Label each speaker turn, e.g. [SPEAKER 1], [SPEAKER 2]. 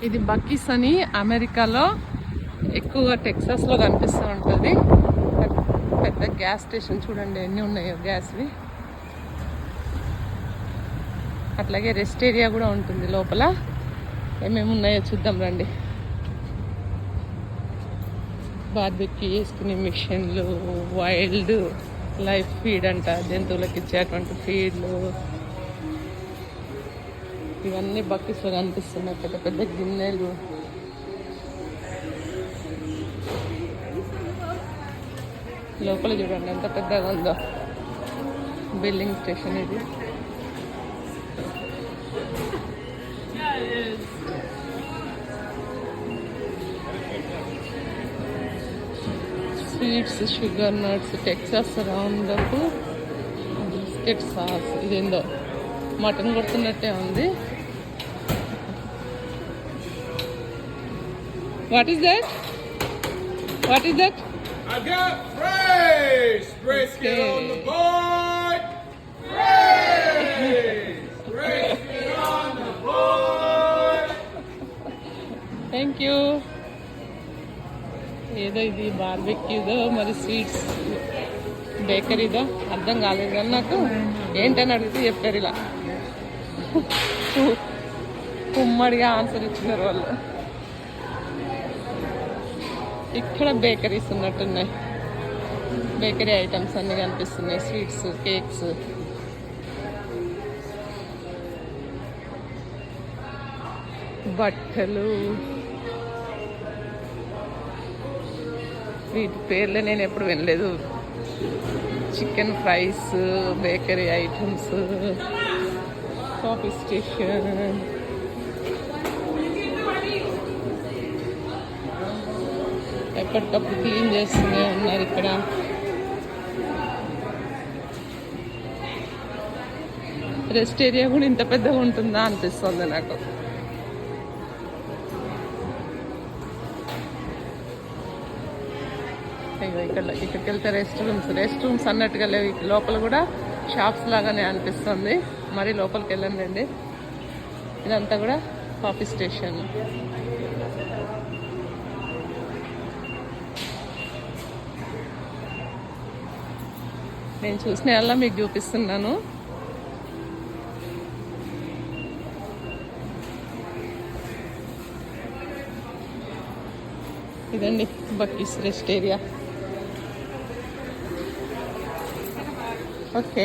[SPEAKER 1] ఇది బక్కీస్ అని అమెరికాలో ఎక్కువగా టెక్సాస్లో కనిపిస్తూ ఉంటుంది. పెద్ద గ్యాస్ స్టేషన్ చూడండి ఎన్ని ఉన్నాయో గ్యాస్వి. అట్లాగే రెస్ట్ ఏరియా కూడా ఉంటుంది లోపల. ఏమేమి ఉన్నాయో చూద్దాం రండి. బార్బెక్యూ చేసుకునే మిషన్లు, వైల్డ్ లైఫ్ ఫీడ్ అంట, జంతువులకు ఇచ్చేటువంటి ఫీడ్లు, ఇవన్నీ బక్కీస్లో కనిపిస్తున్నాయి. పెద్ద పెద్ద గిన్నెలు. లోపల చూడండి ఎంత పెద్దగా ఉందో. బిల్లింగ్ స్టేషన్ ఇది. Sweets, sugar nuts, Texas roundup, biscuit sauce. ఇదేందో మటన్ కొడుతున్నట్టే ఉంది. What is that? What is that?
[SPEAKER 2] I got praise! Brisket on the board! Praise! Brisket on the board!
[SPEAKER 1] Thank you. ఏదో ఇది బార్బెక్యూదో మరి స్వీట్స్ బేకరీదో అర్థం కాలేదు కానీ నాకు ఏంటని అడిగితే చెప్పారు ఇలా. ఉమ్మడిగా ఆన్సర్ ఇచ్చినారు వాళ్ళు. ఇక్కడ బేకరీస్ ఉన్నట్టున్నాయి. బేకరీ ఐటమ్స్ అన్నీ కనిపిస్తున్నాయి. Sweets, cakes. బట్టలు. వీటి పేర్లే నేను ఎప్పుడు వినలేదు. Chicken fries, bakery items, coffee station. ఎప్పటికప్పుడు క్లీన్ చేస్తూనే ఉన్నారు ఇక్కడ. రెస్ట్ ఏరియా కూడా ఇంత పెద్దగా ఉంటుందా అనిపిస్తుంది నాకు. ఇక్కడికి వెళ్తే రెస్ట్ రూమ్స్ అన్నట్టుగా లేవు. లోపల కూడా షాప్స్ లాగానే అనిపిస్తుంది. మరి లోపలికి వెళ్ళండి. ఇదంతా కూడా కాఫీ స్టేషన్. నేను చూసిన అలా మీకు చూపిస్తున్నాను. ఇదండి బక్కీస్ రెస్ట్ ఏరియా. ఓకే.